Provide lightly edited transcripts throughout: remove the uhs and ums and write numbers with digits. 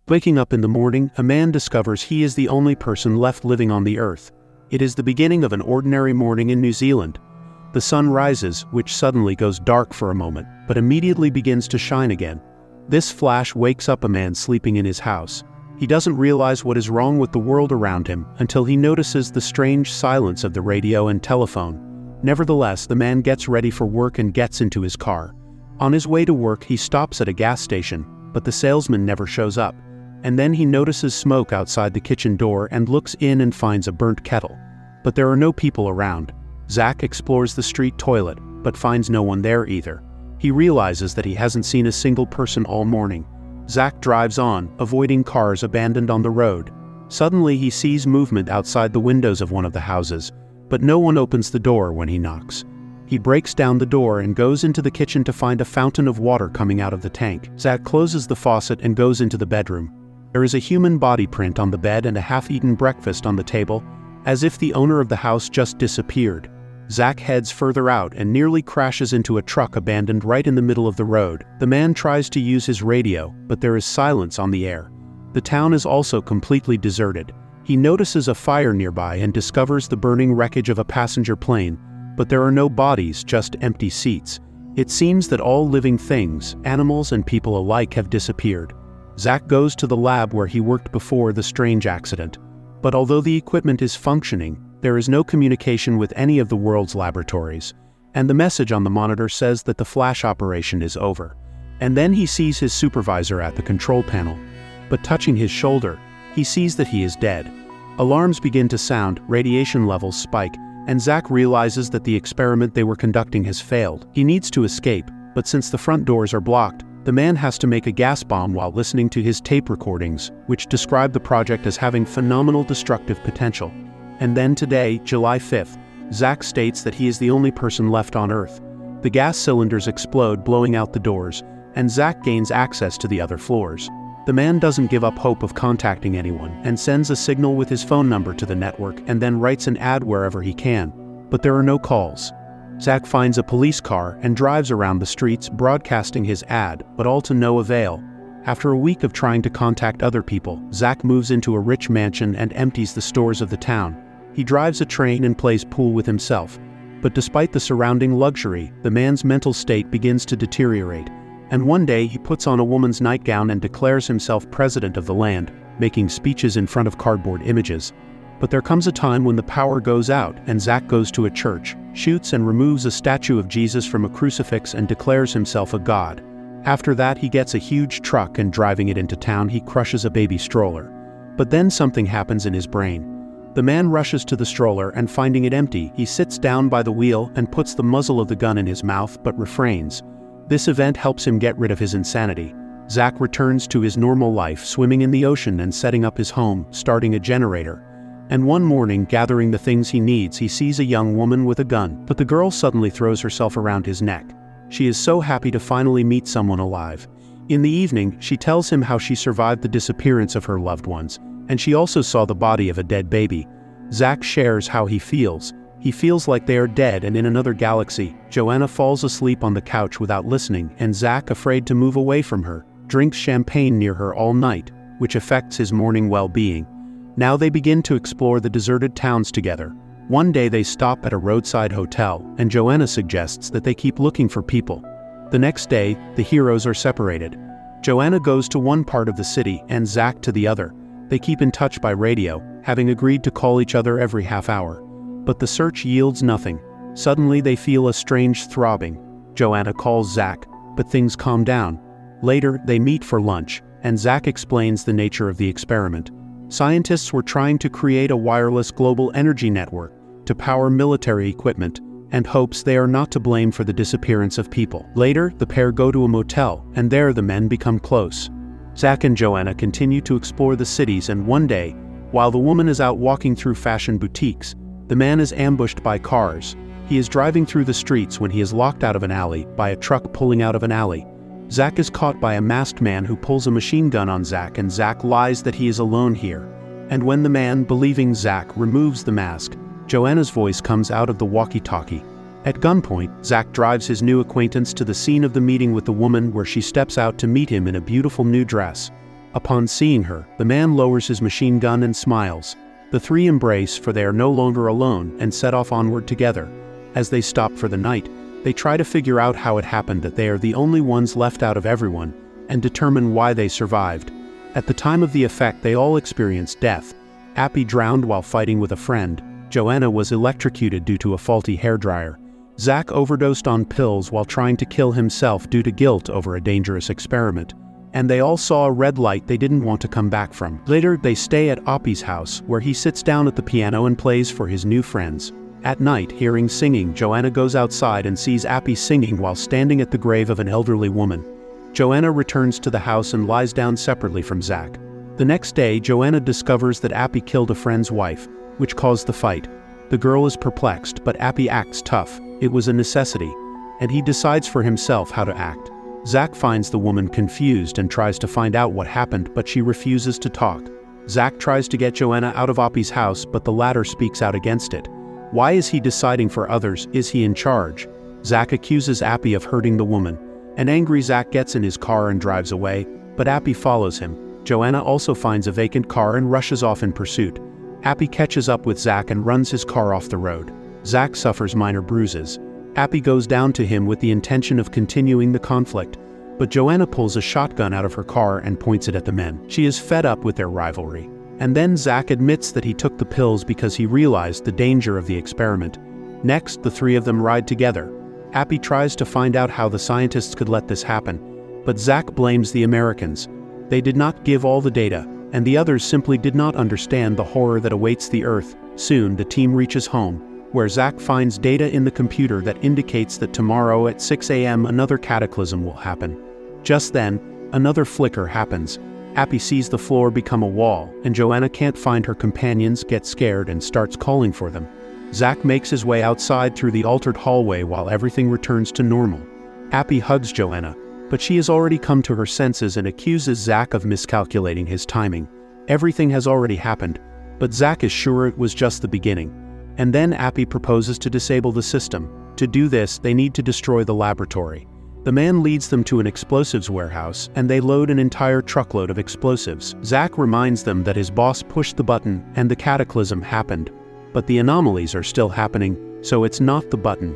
Waking up in the morning, a man discovers he is the only person left living on the earth. It is the beginning of an ordinary morning in New Zealand. The sun rises, which suddenly goes dark for a moment, but immediately begins to shine again. This flash wakes up a man sleeping in his house. He doesn't realize what is wrong with the world around him until he notices the strange silence of the radio and telephone. Nevertheless, the man gets ready for work and gets into his car. On his way to work, he stops at a gas station, but the salesman never shows up. And then he notices smoke outside the kitchen door and looks in and finds a burnt kettle. But there are no people around. Zach explores the street toilet, but finds no one there either. He realizes that he hasn't seen a single person all morning. Zach drives on, avoiding cars abandoned on the road. Suddenly he sees movement outside the windows of one of the houses, but no one opens the door when he knocks. He breaks down the door and goes into the kitchen to find a fountain of water coming out of the tank. Zach closes the faucet and goes into the bedroom. There is a human body print on the bed and a half-eaten breakfast on the table, as if the owner of the house just disappeared. Zach heads further out and nearly crashes into a truck abandoned right in the middle of the road. The man tries to use his radio, but there is silence on the air. The town is also completely deserted. He notices a fire nearby and discovers the burning wreckage of a passenger plane, but there are no bodies, just empty seats. It seems that all living things, animals and people alike, have disappeared. Zach goes to the lab where he worked before the strange accident. But although the equipment is functioning, there is no communication with any of the world's laboratories, and the message on the monitor says that the flash operation is over. And then he sees his supervisor at the control panel. But touching his shoulder, he sees that he is dead. Alarms begin to sound, radiation levels spike, and Zach realizes that the experiment they were conducting has failed. He needs to escape, but since the front doors are blocked, the man has to make a gas bomb while listening to his tape recordings, which describe the project as having phenomenal destructive potential. And then today, July 5th, Zach states that he is the only person left on Earth. The gas cylinders explode, blowing out the doors, and Zach gains access to the other floors. The man doesn't give up hope of contacting anyone and sends a signal with his phone number to the network and then writes an ad wherever he can. But there are no calls. Zach finds a police car and drives around the streets broadcasting his ad, but all to no avail. After a week of trying to contact other people, Zach moves into a rich mansion and empties the stores of the town. He drives a train and plays pool with himself. But despite the surrounding luxury, the man's mental state begins to deteriorate. And one day he puts on a woman's nightgown and declares himself president of the land, making speeches in front of cardboard images. But there comes a time when the power goes out and Zach goes to a church, shoots and removes a statue of Jesus from a crucifix and declares himself a god. After that he gets a huge truck and driving it into town he crushes a baby stroller. But then something happens in his brain. The man rushes to the stroller and finding it empty, he sits down by the wheel and puts the muzzle of the gun in his mouth but refrains. This event helps him get rid of his insanity. Zach returns to his normal life, swimming in the ocean and setting up his home, starting a generator. And one morning, gathering the things he needs, he sees a young woman with a gun, but the girl suddenly throws herself around his neck. She is so happy to finally meet someone alive. In the evening, she tells him how she survived the disappearance of her loved ones, and she also saw the body of a dead baby. Zach shares how he feels. He feels like they are dead and in another galaxy. Joanna falls asleep on the couch without listening, and Zach, afraid to move away from her, drinks champagne near her all night, which affects his morning well-being. Now they begin to explore the deserted towns together. One day they stop at a roadside hotel, and Joanna suggests that they keep looking for people. The next day, the heroes are separated. Joanna goes to one part of the city and Zach to the other. They keep in touch by radio, having agreed to call each other every half hour. But the search yields nothing. Suddenly they feel a strange throbbing. Joanna calls Zach, but things calm down. Later, they meet for lunch, and Zach explains the nature of the experiment. Scientists were trying to create a wireless global energy network to power military equipment, and hopes they are not to blame for the disappearance of people. Later, the pair go to a motel, and there the men become close. Zach and Joanna continue to explore the cities, and one day, while the woman is out walking through fashion boutiques, the man is ambushed by cars. He is driving through the streets when he is locked out of an alley by a truck pulling out of an alley. Zach is caught by a masked man who pulls a machine gun on Zach, and Zach lies that he is alone here. And when the man, believing Zach, removes the mask, Joanna's voice comes out of the walkie-talkie. At gunpoint, Zach drives his new acquaintance to the scene of the meeting with the woman, where she steps out to meet him in a beautiful new dress. Upon seeing her, the man lowers his machine gun and smiles. The three embrace, for they are no longer alone, and set off onward together. As they stop for the night, they try to figure out how it happened that they are the only ones left out of everyone, and determine why they survived. At the time of the effect, they all experienced death. Appy drowned while fighting with a friend. Joanna was electrocuted due to a faulty hairdryer. Zach overdosed on pills while trying to kill himself due to guilt over a dangerous experiment. And they all saw a red light they didn't want to come back from. Later, they stay at Appy's house, where he sits down at the piano and plays for his new friends. At night, hearing singing, Joanna goes outside and sees Appy singing while standing at the grave of an elderly woman. Joanna returns to the house and lies down separately from Zach. The next day, Joanna discovers that Appy killed a friend's wife, which caused the fight. The girl is perplexed, but Appy acts tough. It was a necessity, and he decides for himself how to act. Zach finds the woman confused and tries to find out what happened, but she refuses to talk. Zach tries to get Joanna out of Appy's house, but the latter speaks out against it. Why is he deciding for others? Is he in charge? Zach accuses Appy of hurting the woman. An angry Zach gets in his car and drives away, but Appy follows him. Joanna also finds a vacant car and rushes off in pursuit. Appy catches up with Zach and runs his car off the road. Zach suffers minor bruises. Appy goes down to him with the intention of continuing the conflict, but Joanna pulls a shotgun out of her car and points it at the men. She is fed up with their rivalry. And then Zach admits that he took the pills because he realized the danger of the experiment. Next, the three of them ride together. Appy tries to find out how the scientists could let this happen, but Zach blames the Americans. They did not give all the data, and the others simply did not understand the horror that awaits the Earth. Soon, the team reaches home, where Zach finds data in the computer that indicates that tomorrow at 6 a.m. another cataclysm will happen. Just then, another flicker happens. Appy sees the floor become a wall, and Joanna can't find her companions, gets scared, and starts calling for them. Zach makes his way outside through the altered hallway while everything returns to normal. Appy hugs Joanna, but she has already come to her senses and accuses Zach of miscalculating his timing. Everything has already happened, but Zach is sure it was just the beginning. And then Appy proposes to disable the system. To do this, they need to destroy the laboratory. The man leads them to an explosives warehouse, and they load an entire truckload of explosives. Zach reminds them that his boss pushed the button and the cataclysm happened. But the anomalies are still happening, so it's not the button.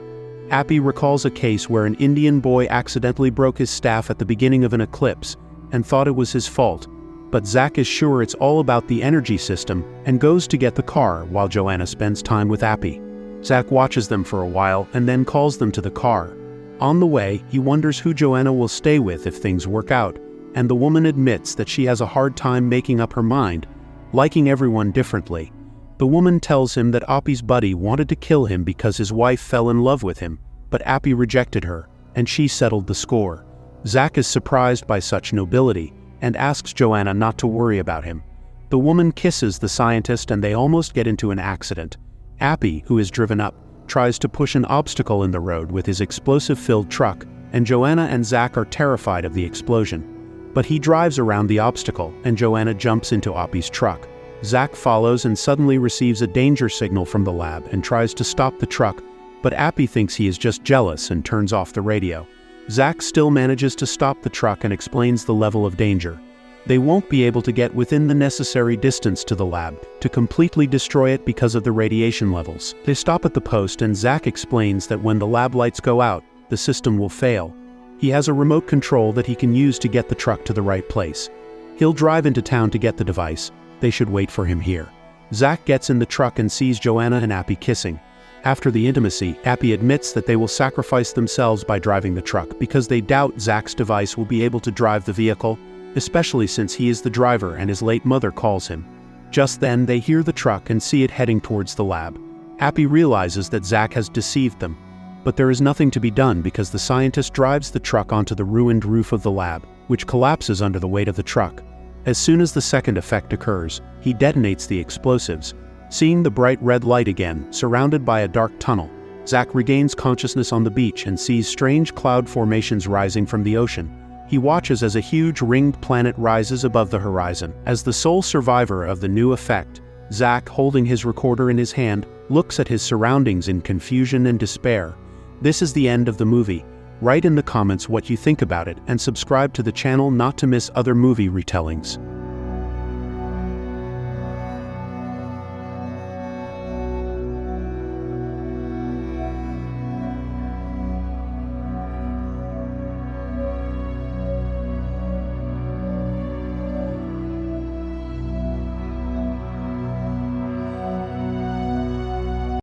Appy recalls a case where an Indian boy accidentally broke his staff at the beginning of an eclipse and thought it was his fault. But Zach is sure it's all about the energy system and goes to get the car while Joanna spends time with Appy. Zach watches them for a while and then calls them to the car. On the way, he wonders who Joanna will stay with if things work out, and the woman admits that she has a hard time making up her mind, liking everyone differently. The woman tells him that Appy's buddy wanted to kill him because his wife fell in love with him, but Appy rejected her, and she settled the score. Zach is surprised by such nobility, and asks Joanna not to worry about him. The woman kisses the scientist and they almost get into an accident. Appy, who is driven up, tries to push an obstacle in the road with his explosive-filled truck, and Joanna and Zach are terrified of the explosion. But he drives around the obstacle, and Joanna jumps into Appy's truck. Zach follows and suddenly receives a danger signal from the lab and tries to stop the truck, but Appy thinks he is just jealous and turns off the radio. Zach still manages to stop the truck and explains the level of danger. They won't be able to get within the necessary distance to the lab to completely destroy it because of the radiation levels. They stop at the post and Zach explains that when the lab lights go out, the system will fail. He has a remote control that he can use to get the truck to the right place. He'll drive into town to get the device. They should wait for him here. Zach gets in the truck and sees Joanna and Appy kissing. After the intimacy, Appy admits that they will sacrifice themselves by driving the truck because they doubt Zach's device will be able to drive the vehicle, especially since he is the driver and his late mother calls him. Just then, they hear the truck and see it heading towards the lab. Appy realizes that Zach has deceived them, but there is nothing to be done because the scientist drives the truck onto the ruined roof of the lab, which collapses under the weight of the truck. As soon as the second effect occurs, he detonates the explosives. Seeing the bright red light again, surrounded by a dark tunnel, Zach regains consciousness on the beach and sees strange cloud formations rising from the ocean. He watches as a huge ringed planet rises above the horizon. As the sole survivor of the new effect, Zach, holding his recorder in his hand, looks at his surroundings in confusion and despair. This is the end of the movie. Write in the comments what you think about it and subscribe to the channel not to miss other movie retellings.